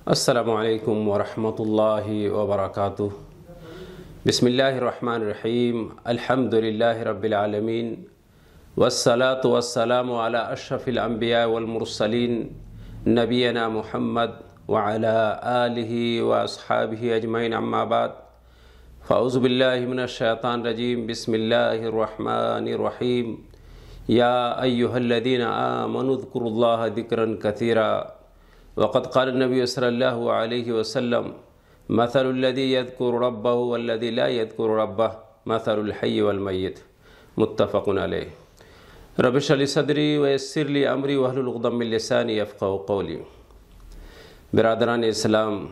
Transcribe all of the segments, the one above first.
السلام علیکم ورحمۃ اللہ وبرکاتہ۔ بسم اللہ الرحمن الرحیم۔ الحمد للہ رب العالمین، والصلاة والسلام علی اشرف الانبیاء والمرسلین، نبینا محمد وعلی آلہ واصحابہ اجمعین، اما بعد، فاعوذ باللہ من الشیطان الرجیم، بسم اللہ الرحمن الرحیم۔ یا ایہا الذین آمنوا اذکروا اللہ ذکرا کثیرا، وقد قال النبی صلی اللہ علیہ وسلم مثل الذی یذکر ربہ والذی لا یذکر ربہ مثل الحی والمیت، متفق علیہ۔ رب اشرح لی صدری ویسر لی امری واحلل عقدۃ من لسانی یفقہوا قولی۔ برادران اسلام،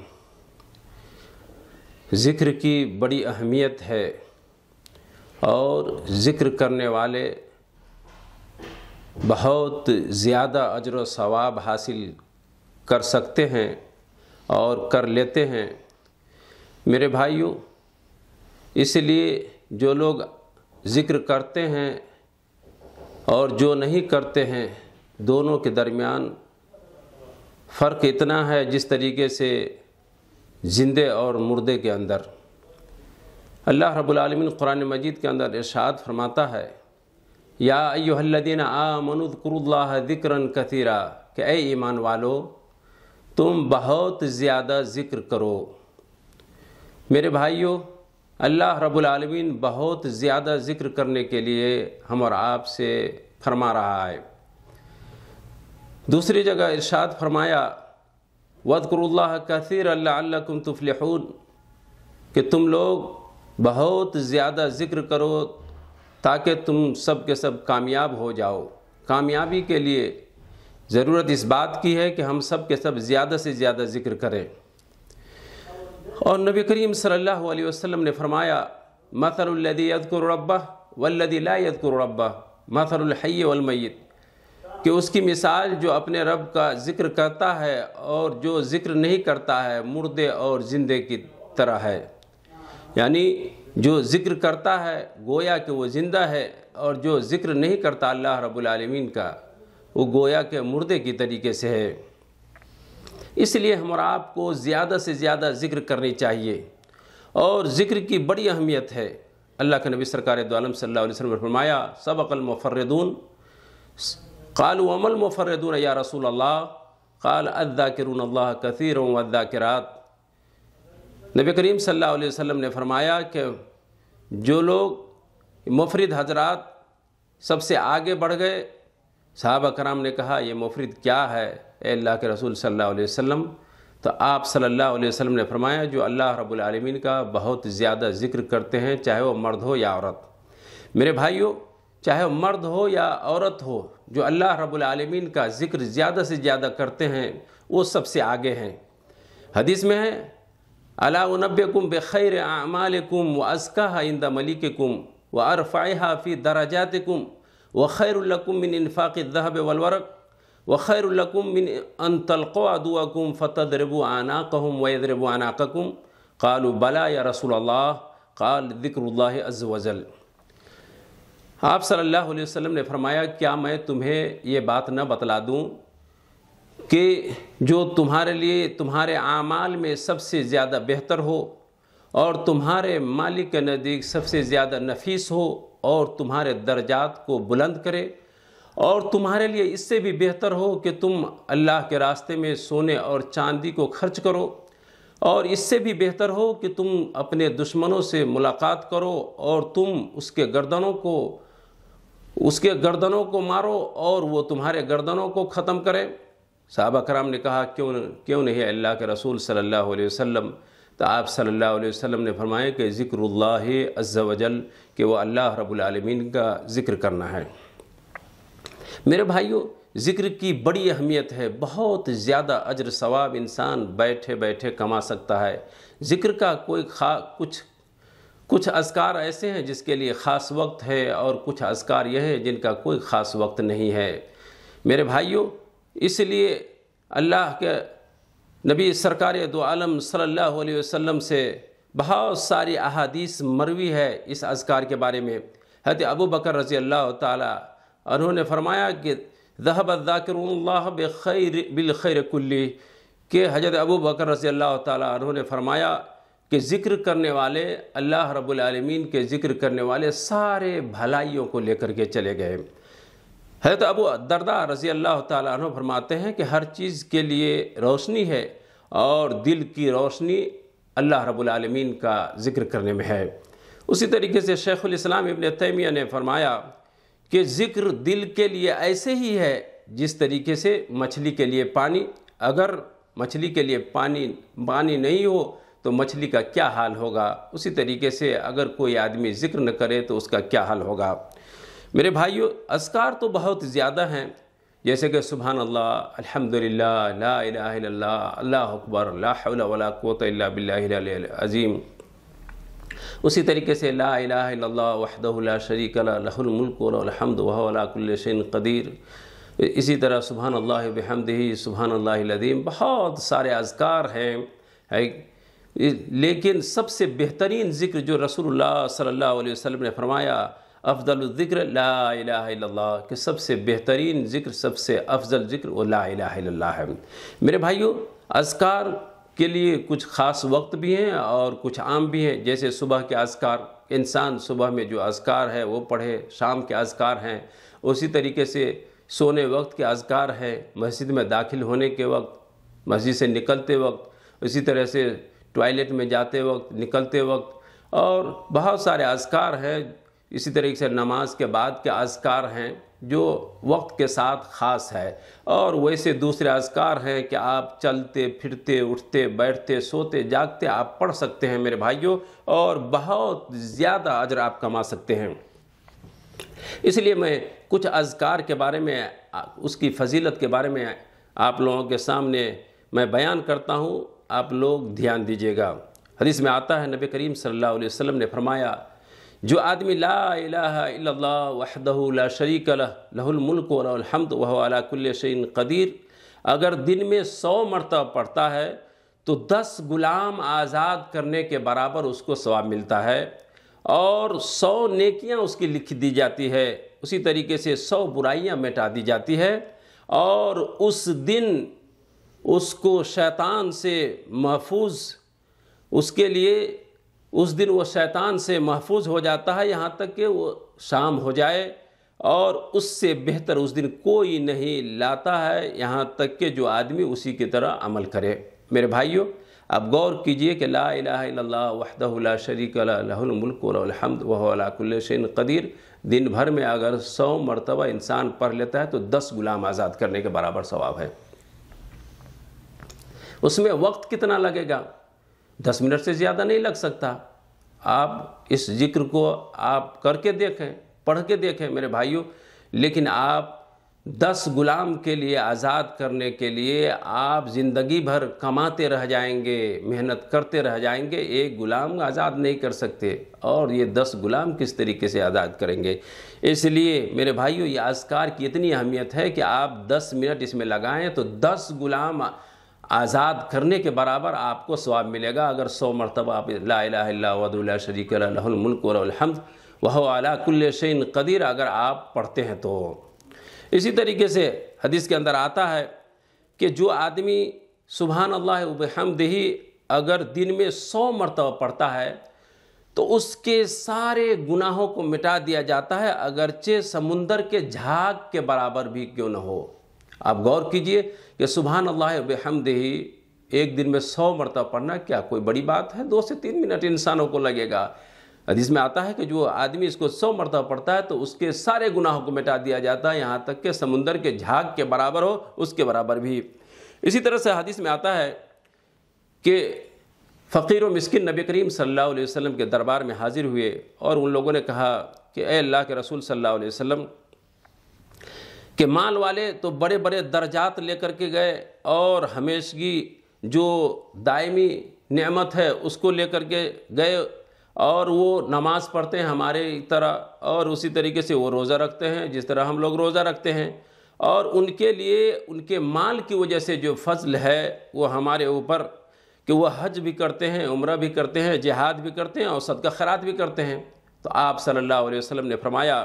ذکر کی بڑی اہمیت ہے اور ذکر کرنے والے بہت زیادہ اجر و ثواب حاصل کر سکتے ہیں اور کر لیتے ہیں۔ میرے بھائیوں، اس لیے جو لوگ ذکر کرتے ہیں اور جو نہیں کرتے ہیں، دونوں کے درمیان فرق اتنا ہے جس طریقے سے زندے اور مردے کے اندر۔ اللہ رب العالمین قرآن مجید کے اندر ارشاد فرماتا ہے، یا ایھا الذین آمنوا اذکروا اللہ ذکرا کثیرا، کہ اے ایمان والو تم بہت زیادہ ذکر کرو۔ میرے بھائیوں، اللہ رب العالمین بہت زیادہ ذکر کرنے کے لیے ہم اور آپ سے فرما رہا ہے۔ دوسری جگہ ارشاد فرمایا، وَاذْكُرُوا اللَّهَ كَثِيرًا لَعَلَّكُمْ تُفْلِحُونَ، کہ تم لوگ بہت زیادہ ذکر کرو تاکہ تم سب کے سب کامیاب ہو جاؤ۔ کامیابی کے لیے ضرورت اس بات کی ہے کہ ہم سب کے سب زیادہ سے زیادہ ذکر کریں۔ اور نبی کریم صلی اللہ علیہ وسلم نے فرمایا، مثل الذی یذکر ربہ والذی لا یذکر ربہ مثل الحی والمیت، کہ اس کی مثال جو اپنے رب کا ذکر کرتا ہے اور جو ذکر نہیں کرتا ہے، مردے اور زندے کی طرح ہے۔ یعنی جو ذکر کرتا ہے گویا کہ وہ زندہ ہے، اور جو ذکر نہیں کرتا اللہ رب العالمین کا، وہ گویا کہ مردے کی طریقے سے ہے۔ اس لیے ہم اور آپ کو زیادہ سے زیادہ ذکر کرنی چاہیے، اور ذکر کی بڑی اہمیت ہے۔ اللہ کے نبی سرکار دو عالم صلی اللہ علیہ وسلم نے فرمایا، سبق المفردون، قالوا وما المفردون یا رسول اللہ، قال الذاکرون اللہ کثیرا والذاکرات۔ نبی کریم صلی اللہ علیہ وسلم نے فرمایا کہ جو لوگ مفرد حضرات سب سے آگے بڑھ گئے۔ صحابہ کرام نے کہا، یہ مفرد کیا ہے اے اللہ کے رسول صلی اللہ علیہ وسلم؟ تو آپ صلی اللہ علیہ وسلم نے فرمایا، جو اللہ رب العالمین کا بہت زیادہ ذکر کرتے ہیں، چاہے وہ مرد ہو یا عورت۔ میرے بھائیوں، چاہے وہ مرد ہو یا عورت ہو، جو اللہ رب العالمین کا ذکر زیادہ سے زیادہ کرتے ہیں، وہ سب سے آگے ہیں۔ حدیث میں ہے، الا انبئکم بخیر اعمالکم وازکاها عند ملیککم وارفعها فی درجاتکم وخیر لکم من انفاق الذهب والورق وخیر لکم من ان تلقوا عدوکم فتضربوا اعناقهم ويضربوا اعناقکم، قالوا بلی یا رسول اللہ، قال ذکر اللہ عز وجل۔ آپ صلی اللہ علیہ وسلم نے فرمایا، کیا میں تمہیں یہ بات نہ بتلا دوں کہ جو تمہارے لیے تمہارے اعمال میں سب سے زیادہ بہتر ہو، اور تمہارے مالک کے نزدیک سب سے زیادہ نفیس ہو، اور تمہارے درجات کو بلند کرے، اور تمہارے لیے اس سے بھی بہتر ہو کہ تم اللہ کے راستے میں سونے اور چاندی کو خرچ کرو، اور اس سے بھی بہتر ہو کہ تم اپنے دشمنوں سے ملاقات کرو اور تم اس کے گردنوں کو مارو اور وہ تمہارے گردنوں کو ختم کرے۔ صحابہ کرام نے کہا، کیوں نہیں اللہ کے رسول صلی اللہ علیہ وسلم؟ تو آپ صلی اللہ علیہ وسلم نے فرمایا کہ ذکر اللہ عز وجل، کہ وہ اللہ رب العالمین کا ذکر کرنا ہے۔ میرے بھائیوں، ذکر کی بڑی اہمیت ہے، بہت زیادہ اجر ثواب انسان بیٹھے بیٹھے کما سکتا ہے۔ ذکر کا کچھ اذکار ایسے ہیں جس کے لیے خاص وقت ہے، اور کچھ اذکار یہ ہیں جن کا کوئی خاص وقت نہیں ہے۔ میرے بھائیوں، اس لیے اللہ کے نبی سرکار دو عالم صلی اللہ علیہ وسلم سے بہت ساری احادیث مروی ہے اس اذکار کے بارے میں۔ حضرت ابو بکر رضی اللہ تعالی عنہ نے فرمایا کہ ذهب الذاکرون اللہ بالخیر کلی، کہ حضرت ابو بکر رضی اللہ تعالیٰ عنہ نے فرمایا کہ ذکر کرنے والے، اللہ رب العالمین کے ذکر کرنے والے سارے بھلائیوں کو لے کر کے چلے گئے۔ حضرت ابو الدرداء رضی اللہ تعالیٰ عنہ فرماتے ہیں کہ ہر چیز کے لیے روشنی ہے اور دل کی روشنی اللہ رب العالمین کا ذکر کرنے میں ہے۔ اسی طریقے سے شیخ الاسلام ابن تیمیہ نے فرمایا کہ ذکر دل کے لیے ایسے ہی ہے جس طریقے سے مچھلی کے لیے پانی، اگر مچھلی کے لیے پانی نہیں ہو تو مچھلی کا کیا حال ہوگا، اسی طریقے سے اگر کوئی آدمی ذکر نہ کرے تو اس کا کیا حال ہوگا۔ میرے بھائیو، اذکار تو بہت زیادہ ہیں، جیسے کہ سبحان اللہ، الحمدللہ، لا الہ الا اللہ، اللہ اکبر، لا حول ولا قوت الا باللہ العلی العظیم۔ اسی طریقے سے لا الہ الا اللہ وحدہ لا شریک لہ، لہ الملک و لہ الحمد وہو علی کل شیء قدیر۔ اسی طرح سبحان اللہ بحمدہ، سبحان اللہ العظیم، بہت سارے اذکار ہیں، لیکن سب سے بہترین ذکر جو رسول اللہ صلی اللہ علیہ وسلم نے فرمایا، افضل الذکر لا الہ الا اللہ، کہ سب سے بہترین ذکر، سب سے افضل ذکر وہ لا الہ الا اللہ ہے۔ میرے بھائیو، اذکار کے لیے کچھ خاص وقت بھی ہیں اور کچھ عام بھی ہیں، جیسے صبح کے اذکار، انسان صبح میں جو اذکار ہے وہ پڑھے، شام کے اذکار ہیں، اسی طریقے سے سونے وقت کے اذکار ہیں، مسجد میں داخل ہونے کے وقت، مسجد سے نکلتے وقت، اسی طرح سے ٹوائلٹ میں جاتے وقت، نکلتے وقت، اور بہت سارے اذکار ہیں۔ اسی طریقے سے نماز کے بعد کے اذکار ہیں جو وقت کے ساتھ خاص ہے، اور ویسے دوسرے اذکار ہیں کہ آپ چلتے پھرتے، اٹھتے بیٹھتے، سوتے جاگتے آپ پڑھ سکتے ہیں میرے بھائیوں، اور بہت زیادہ اجر آپ کما سکتے ہیں۔ اس لیے میں کچھ اذکار کے بارے میں، اس کی فضیلت کے بارے میں آپ لوگوں کے سامنے میں بیان کرتا ہوں، آپ لوگ دھیان دیجیے گا۔ حدیث میں آتا ہے، نبی کریم صلی اللہ علیہ وسلم نے فرمایا، جو آدمی لا الہ الا اللہ وحدہ لا شریک لہ، لہ الملک و لہ الحمد وہو علی کل شیء قدیر، اگر دن میں 100 مرتبہ پڑھتا ہے تو 10 غلام آزاد کرنے کے برابر اس کو ثواب ملتا ہے، اور 100 نیکیاں اس کی لکھ دی جاتی ہے، اسی طریقے سے 100 برائیاں مٹا دی جاتی ہے، اور اس دن اس کو شیطان سے محفوظ، اس کے لیے اس دن وہ شیطان سے محفوظ ہو جاتا ہے یہاں تک کہ وہ شام ہو جائے، اور اس سے بہتر اس دن کوئی نہیں لاتا ہے یہاں تک کہ جو آدمی اسی کی طرح عمل کرے۔ میرے بھائیوں، اب غور کیجئے کہ لا الہ الا اللہ وحدہ لا شریک لہ، لہ الملک و لہ الحمد وہو علی کل شیء قدیر، دن بھر میں اگر 100 مرتبہ انسان پڑھ لیتا ہے تو 10 غلام آزاد کرنے کے برابر ثواب ہے۔ اس میں وقت کتنا لگے گا؟ 10 منٹ سے زیادہ نہیں لگ سکتا۔ آپ اس ذکر کو آپ کر کے دیکھیں، پڑھ کے دیکھیں میرے بھائیوں، لیکن آپ 10 غلام کے لیے آزاد کرنے کے لیے آپ زندگی بھر کماتے رہ جائیں گے، محنت کرتے رہ جائیں گے، ایک غلام آزاد نہیں کر سکتے، اور یہ 10 غلام کس طریقے سے آزاد کریں گے؟ اس لیے میرے بھائیوں، یہ اذکار کی اتنی اہمیت ہے کہ آپ 10 منٹ اس میں لگائیں تو 10 غلام آزاد کرنے کے برابر آپ کو ثواب ملے گا، اگر 100 مرتبہ آپ لا الہ الا اللہ وحدہ لا شریک لہ، لہ الملک و لہ الحمد وہو علی کل شیء قدیر اگر آپ پڑھتے ہیں تو۔ اسی طریقے سے حدیث کے اندر آتا ہے کہ جو آدمی سبحان اللہ وبحمدہ اگر دن میں 100 مرتبہ پڑھتا ہے تو اس کے سارے گناہوں کو مٹا دیا جاتا ہے، اگرچہ سمندر کے جھاگ کے برابر بھی کیوں نہ ہو۔ آپ غور کیجئے کہ سبحان اللہ وبحمدہ ایک دن میں 100 مرتبہ پڑھنا کیا کوئی بڑی بات ہے؟ 2 سے 3 منٹ انسانوں کو لگے گا۔ حدیث میں آتا ہے کہ جو آدمی اس کو 100 مرتبہ پڑھتا ہے تو اس کے سارے گناہوں کو مٹا دیا جاتا ہے، یہاں تک کہ سمندر کے جھاگ کے برابر ہو، اس کے برابر بھی۔ اسی طرح سے حدیث میں آتا ہے کہ فقیر و مسکین نبی کریم صلی اللہ علیہ وسلم کے دربار میں حاضر ہوئے، اور ان لوگوں نے کہا کہ اے اللہ کے رسول صلی اللہ علیہ وسلم، کہ مال والے تو بڑے بڑے درجات لے کر کے گئے، اور ہمیشگی جو دائمی نعمت ہے اس کو لے کر کے گئے، اور وہ نماز پڑھتے ہیں ہمارے طرح، اور اسی طریقے سے وہ روزہ رکھتے ہیں جس طرح ہم لوگ روزہ رکھتے ہیں، اور ان کے لیے ان کے مال کی وجہ سے جو فضل ہے وہ ہمارے اوپر کہ وہ حج بھی کرتے ہیں، عمرہ بھی کرتے ہیں، جہاد بھی کرتے ہیں، اور صدقہ خیرات بھی کرتے ہیں۔ تو آپ صلی اللہ علیہ وسلم نے فرمایا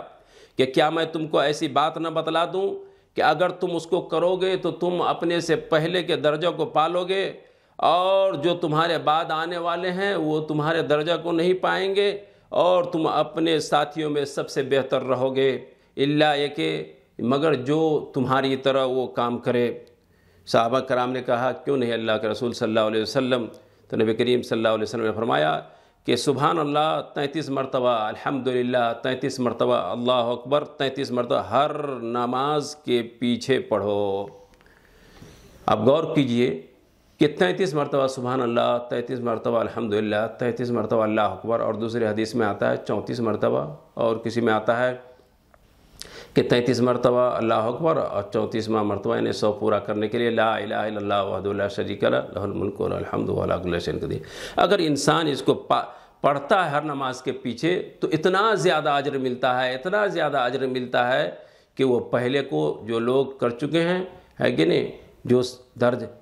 کہ کیا میں تم کو ایسی بات نہ بتلا دوں کہ اگر تم اس کو کرو گے تو تم اپنے سے پہلے کے درجہ کو پالو گے، اور جو تمہارے بعد آنے والے ہیں وہ تمہارے درجہ کو نہیں پائیں گے، اور تم اپنے ساتھیوں میں سب سے بہتر رہو گے، الا یہ کہ مگر جو تمہاری طرح وہ کام کرے۔ صحابہ کرام نے کہا کیوں نہیں اللہ کے رسول صلی اللہ علیہ وسلم؟ تو نبی کریم صلی اللہ علیہ وسلم نے فرمایا کہ سبحان اللہ 33 مرتبہ، الحمدللہ 33 مرتبہ، اللہ اکبر 33 مرتبہ ہر نماز کے پیچھے پڑھو۔ اب غور کیجئے کہ 33 مرتبہ سبحان اللہ، 33 مرتبہ الحمدللہ، 33 مرتبہ اللہ اکبر، اور دوسری حدیث میں آتا ہے 34 مرتبہ، اور کسی میں آتا ہے کہ 33 مرتبہ اللہ اکبر اور 34واں مرتبہ، یعنی 100 پورا کرنے کے لیے لا الہ الا اللہ وحدہ لا شریک لہ لہ الملک و لہ الحمد وهو علی کل شیء قدیر۔ اگر انسان اس کو پڑھتا ہے ہر نماز کے پیچھے تو اتنا زیادہ اجر ملتا ہے، اتنا زیادہ اجر ملتا ہے کہ وہ پہلے کو جو لوگ کر چکے ہیں، ہے کہ نہیں،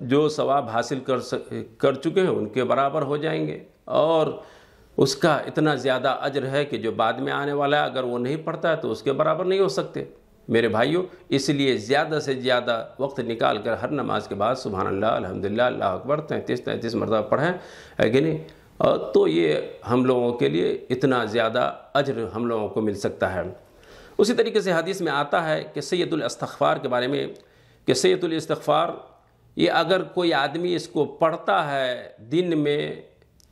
جو ثواب حاصل کر چکے ہیں ان کے برابر ہو جائیں گے، اور اس کا اتنا زیادہ اجر ہے کہ جو بعد میں آنے والا ہے اگر وہ نہیں پڑھتا ہے تو اس کے برابر نہیں ہو سکتے۔ میرے بھائیوں، اس لیے زیادہ سے زیادہ وقت نکال کر ہر نماز کے بعد سبحان اللہ، الحمدللہ، اللہ اکبر 33 مرتبہ پڑھیں، ہے کہ نہیں، تو یہ ہم لوگوں کے لیے اتنا زیادہ اجر ہم لوگوں کو مل سکتا ہے۔ اسی طریقے سے حدیث میں آتا ہے کہ سید الاستغفار کے بارے میں، کہ سید الاستغفار یہ اگر کوئی آدمی اس کو پڑھتا ہے دن میں،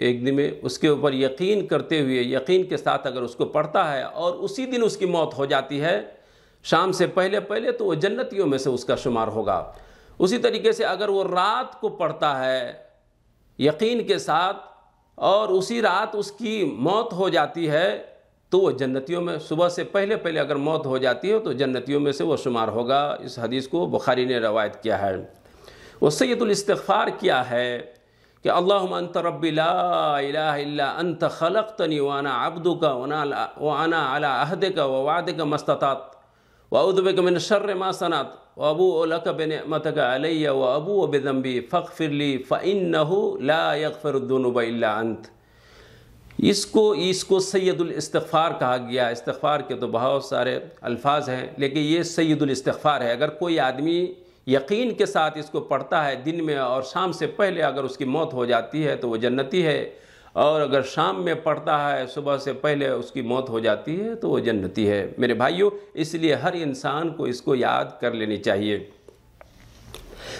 ایک دن میں، اس کے اوپر یقین کرتے ہوئے، یقین کے ساتھ اگر اس کو پڑھتا ہے اور اسی دن اس کی موت ہو جاتی ہے شام سے پہلے تو وہ جنتیوں میں سے اس کا شمار ہوگا۔ اسی طریقے سے اگر وہ رات کو پڑھتا ہے یقین کے ساتھ اور اسی رات اس کی موت ہو جاتی ہے تو وہ جنتیوں میں، صبح سے پہلے اگر موت ہو جاتی ہے تو جنتیوں میں سے وہ شمار ہوگا۔ اس حدیث کو بخاری نے روایت کیا ہے۔ وہ سید الاستغفار کیا ہے کہ اللہم انت ربی لا الہ الا انت خلقتنی وانا عبدک وانا علی عہدک ووعدک ما استطعت واعوذ بک من شر ما صنعت وابوء لک بنعمتک علی وابوء بذنبی فاغفر لی فانہ لا یغفر الذنوب الا انت۔ اس کو سید الاستغفار کہا گیا۔ استغفار کے تو بہت سارے الفاظ ہیں لیکن یہ سید الاستغفار ہے۔ اگر کوئی آدمی یقین کے ساتھ اس کو پڑھتا ہے دن میں اور شام سے پہلے اگر اس کی موت ہو جاتی ہے تو وہ جنتی ہے، اور اگر شام میں پڑھتا ہے صبح سے پہلے اس کی موت ہو جاتی ہے تو وہ جنتی ہے۔ میرے بھائیوں، اس لیے ہر انسان کو اس کو یاد کر لینی چاہیے۔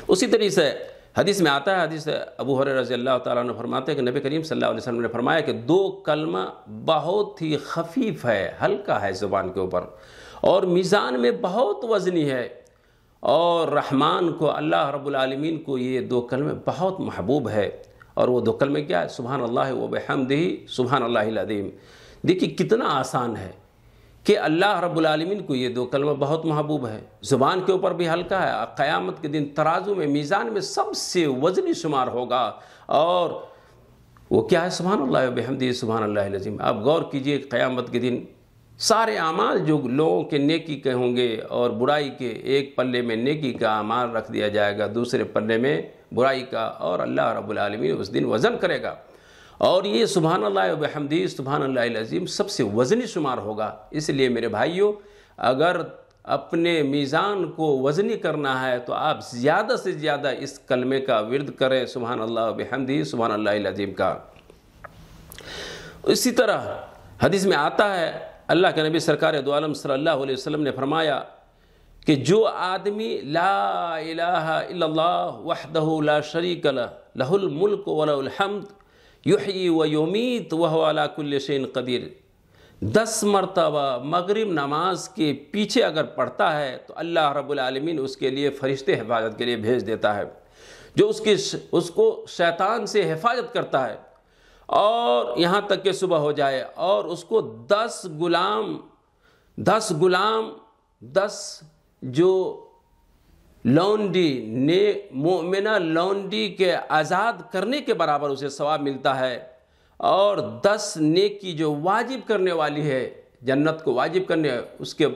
اسی طریقے سے حدیث میں آتا ہے، حدیث ابو ہریرہ رضی اللہ تعالیٰ عنہ فرماتے ہیں کہ نبی کریم صلی اللہ علیہ وسلم نے فرمایا کہ 2 کلمہ بہت ہی خفیف ہے، ہلکا ہے زبان کے اوپر، اور میزان میں بہت وزنی ہے، اور رحمان کو، اللہ رب العالمین کو یہ 2 کلمے بہت محبوب ہے۔ اور وہ 2 کلمے کیا ہے؟ سبحان اللہ و بحمدہ سبحان اللہ العظیم۔ دیکھیے کتنا آسان ہے کہ اللہ رب العالمین کو یہ 2 کلمہ بہت محبوب ہے، زبان کے اوپر بھی ہلکا ہے، قیامت کے دن ترازو میں، میزان میں سب سے وزنی شمار ہوگا، اور وہ کیا ہے؟ سبحان اللہ و بحمدہ سبحان اللہ العظیم۔ آپ غور کیجئے قیامت کے دن سارے اعمال جو لوگوں کے نیکی کے ہوں گے اور برائی کے، ایک پلے میں نیکی کا اعمال رکھ دیا جائے گا، دوسرے پلے میں برائی کا، اور اللہ رب العالمین اس دن وزن کرے گا، اور یہ سبحان اللہ و بحمدہ سبحان اللہ العظیم سب سے وزنی شمار ہوگا۔ اس لیے میرے بھائیوں، اگر اپنے میزان کو وزنی کرنا ہے تو آپ زیادہ سے زیادہ اس کلمے کا ورد کریں، سبحان اللہ و بحمدہ سبحان اللہ العظیم کا۔ اسی طرح حدیث میں آتا ہے، اللہ کے نبی سرکار دو عالم صلی اللہ علیہ وسلم نے فرمایا کہ جو آدمی لا الہ الا اللہ وحدہ لا شریک لہ لہ الملک و لہ الحمد یحیی و یمیت وہو علی کل شیء قدیر 10 مرتبہ مغرب نماز کے پیچھے اگر پڑھتا ہے تو اللہ رب العالمین اس کے لیے فرشتے حفاظت کے لیے بھیج دیتا ہے، جو اس کو شیطان سے حفاظت کرتا ہے، اور یہاں تک کہ صبح ہو جائے، اور اس کو 10 غلام جو لونڈی مومنہ لونڈی کے آزاد کرنے کے برابر اسے ثواب ملتا ہے، اور 10 نیکی جو واجب کرنے والی ہے، جنت کو واجب کرنے اس کے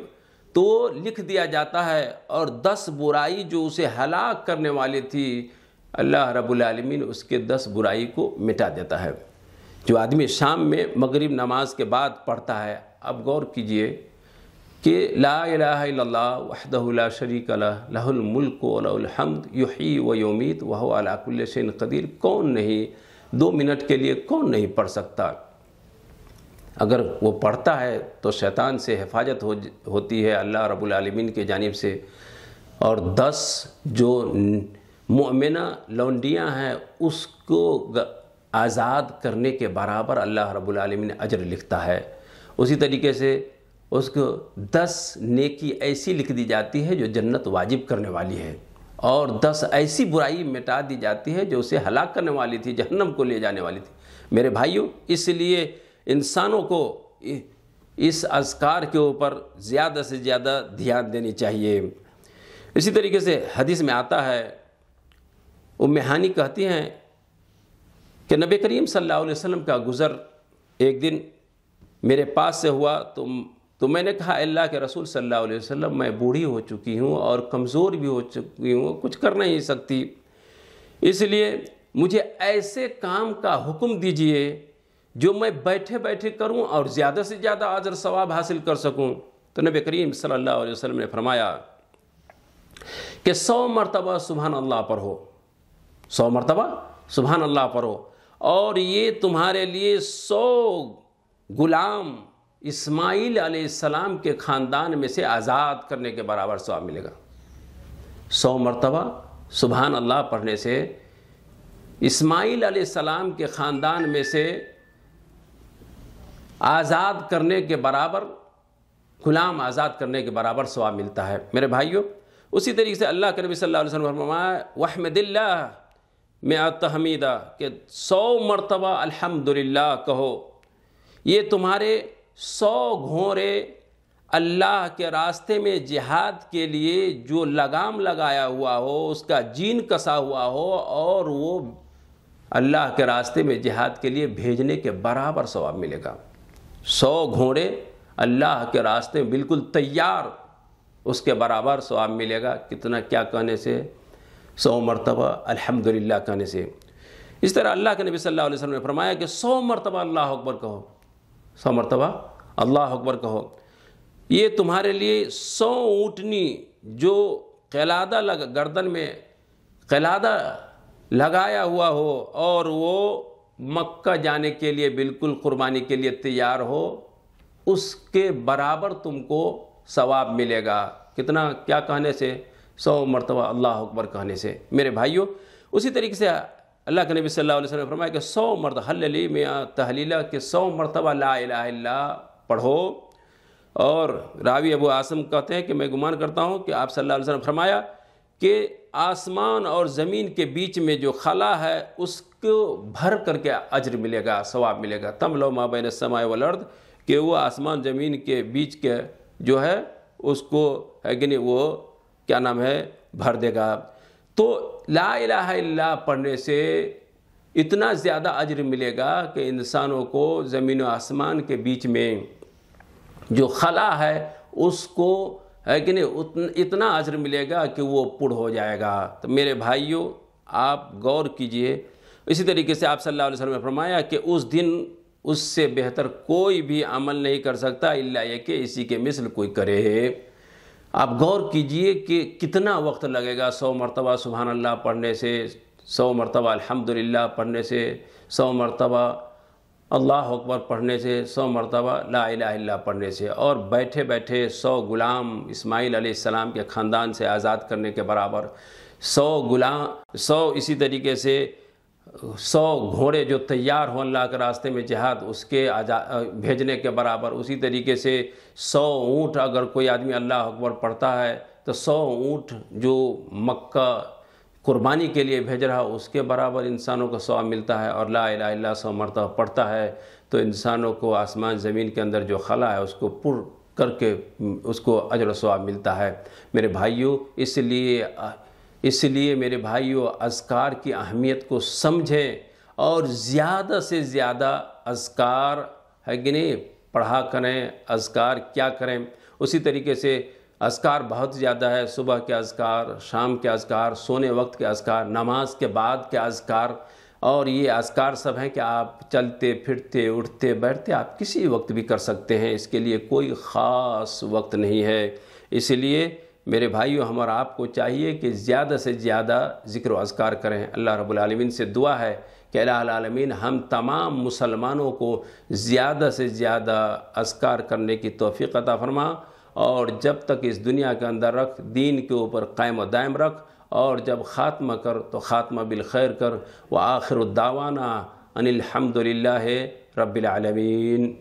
تو لکھ دیا جاتا ہے، اور 10 برائی جو اسے ہلاک کرنے والی تھی، اللہ رب العالمین اس کے 10 برائی کو مٹا دیتا ہے۔ جو آدمی شام میں مغرب نماز کے بعد پڑھتا ہے، اب غور کیجئے کہ لا الہ الا اللہ وحدہ لا شریک لہ لہ الملک و لہ الحمد یحیی و یمیت وہو علی کل شیء قدیر، کون نہیں 2 منٹ کے لیے کون نہیں پڑھ سکتا؟ اگر وہ پڑھتا ہے تو شیطان سے حفاظت ہوتی ہے اللہ رب العالمین کی جانب سے، اور 10 جو مؤمنہ لونڈیاں ہیں اس کو آزاد کرنے کے برابر اللہ رب العالمین اجر لکھتا ہے۔ اسی طریقے سے اس کو 10 نیکی ایسی لکھ دی جاتی ہے جو جنت واجب کرنے والی ہے، اور 10 ایسی برائی مٹا دی جاتی ہے جو اسے ہلاک کرنے والی تھی، جہنم کو لے جانے والی تھی۔ میرے بھائیوں، اس لیے انسانوں کو اس اذکار کے اوپر زیادہ سے زیادہ دھیان دینی چاہیے۔ اسی طریقے سے حدیث میں آتا ہے، ام ہانی کہتی ہیں کہ نبی کریم صلی اللہ علیہ وسلم کا گزر ایک دن میرے پاس سے ہوا تو میں نے کہا اللہ کے رسول صلی اللہ علیہ وسلم، میں بوڑھی ہو چکی ہوں اور کمزور بھی ہو چکی ہوں، کچھ کر نہیں سکتی، اس لیے مجھے ایسے کام کا حکم دیجئے جو میں بیٹھے بیٹھے کروں اور زیادہ سے زیادہ اجر ثواب حاصل کر سکوں۔ تو نبی کریم صلی اللہ علیہ وسلم نے فرمایا کہ 100 مرتبہ سبحان اللہ پڑھو، 100 مرتبہ سبحان اللہ پڑھو، اور یہ تمہارے لیے 100 غلام اسماعیل علیہ السلام کے خاندان میں سے آزاد کرنے کے برابر ثواب ملے گا۔ 100 مرتبہ سبحان اللہ پڑھنے سے اسماعیل علیہ السلام کے خاندان میں سے آزاد کرنے کے برابر، غلام آزاد کرنے کے برابر ثواب ملتا ہے۔ میرے بھائیوں، اسی طریقے سے اللہ کے نبی صلی اللہ علیہ وسلم نے فرمایا وحمد اللہ مئۃ حمیدہ، کہ 100 مرتبہ الحمدللہ کہو، یہ تمہارے 100 گھوڑے اللہ کے راستے میں جہاد کے لیے جو لگام لگایا ہوا ہو، اس کا جین کسا ہوا ہو، اور وہ اللہ کے راستے میں جہاد کے لیے بھیجنے کے برابر ثواب ملے گا۔ 100 گھوڑے اللہ کے راستے میں بالکل تیار، اس کے برابر ثواب ملے گا۔ کتنا کیا کہنے سے؟ 100 مرتبہ الحمدللہ کہنے سے۔ اس طرح اللہ کے نبی صلی اللہ علیہ وسلم نے فرمایا کہ 100 مرتبہ اللہ اکبر کہو، 100 مرتبہ اللہ اکبر کہو، یہ تمہارے لیے 100 اونٹنی جو قلادہ گردن میں قلادہ لگایا ہوا ہو اور وہ مکہ جانے کے لیے بالکل قربانی کے لیے تیار ہو، اس کے برابر تم کو ثواب ملے گا۔ کتنا کیا کہنے سے؟ 100 مرتبہ اللہ اکبر کہنے سے۔ میرے بھائیوں، اسی طریقے سے اللہ کے نبی صلی اللہ علیہ وسلم نے فرمایا کہ 100 مرتبہ حللی میں تحلیلہ، کہ 100 مرتبہ لا الہ الا اللہ پڑھو۔ اور راوی ابو عاصم کہتے ہیں کہ میں گمان کرتا ہوں کہ آپ صلی اللہ علیہ وسلم نے فرمایا کہ آسمان اور زمین کے بیچ میں جو خلا ہے اس کو بھر کر کے اجر ملے گا، ثواب ملے گا۔ تملؤ ما بین السماء والارض، کہ وہ آسمان زمین کے بیچ کے جو ہے اس کو ہے کہ نہیں، وہ کیا نام ہے، بھر دے گا۔ تو لا الہ الا اللہ پڑھنے سے اتنا زیادہ اجر ملے گا کہ انسانوں کو زمین و آسمان کے بیچ میں جو خلا ہے اس کو ہے کہ نہیں اتنا اجر ملے گا کہ وہ پر ہو جائے گا۔ تو میرے بھائیوں، آپ غور کیجئے۔ اسی طریقے سے آپ صلی اللہ علیہ وسلم نے فرمایا کہ اس دن اس سے بہتر کوئی بھی عمل نہیں کر سکتا الا یہ کہ اسی کے مثل کوئی کرے۔ آپ غور کیجئے کہ کتنا وقت لگے گا 100 مرتبہ سبحان اللہ پڑھنے سے، 100 مرتبہ الحمدللہ پڑھنے سے، 100 مرتبہ اللہ اکبر پڑھنے سے، 100 مرتبہ لا الہ الا اللہ پڑھنے سے، اور بیٹھے بیٹھے 100 غلام اسماعیل علیہ السلام کے خاندان سے آزاد کرنے کے برابر، 100 اسی طریقے سے 100 گھوڑے جو تیار ہوں اللہ کے راستے میں جہاد اس کے بھیجنے کے برابر، اسی طریقے سے 100 اونٹ اگر کوئی آدمی اللہ اکبر پڑھتا ہے تو 100 اونٹ جو مکہ قربانی کے لیے بھیج رہا اس کے برابر انسانوں کو ثواب ملتا ہے۔ اور لا الہ الا اللہ 100 مرتبہ پڑھتا ہے تو انسانوں کو آسمان زمین کے اندر جو خلا ہے اس کو پر کر کے اس کو اجر و ثواب ملتا ہے۔ میرے بھائیوں، اس لیے میرے بھائیوں، اذکار کی اہمیت کو سمجھیں اور زیادہ سے زیادہ اذکار ہے کہ نہیں پڑھا کریں۔ اذکار کیا کریں؟ اسی طریقے سے اذکار بہت زیادہ ہے، صبح کے اذکار، شام کے اذکار، سونے وقت کے اذکار، نماز کے بعد کے اذکار، اور یہ اذکار سب ہیں کہ آپ چلتے پھرتے اٹھتے بیٹھتے آپ کسی وقت بھی کر سکتے ہیں، اس کے لیے کوئی خاص وقت نہیں ہے۔ اس لیے میرے بھائیوں، ہمارا آپ کو چاہیے کہ زیادہ سے زیادہ ذکر و اذکار کریں۔ اللہ رب العالمین سے دعا ہے کہ الہ العالمین ہم تمام مسلمانوں کو زیادہ سے زیادہ اذکار کرنے کی توفیق عطا فرما، اور جب تک اس دنیا کے اندر رکھ، دین کے اوپر قائم و دائم رکھ، اور جب خاتمہ کر تو خاتمہ بالخیر کر۔ وآخر الدعوانا ان الحمد للہ رب العالمین۔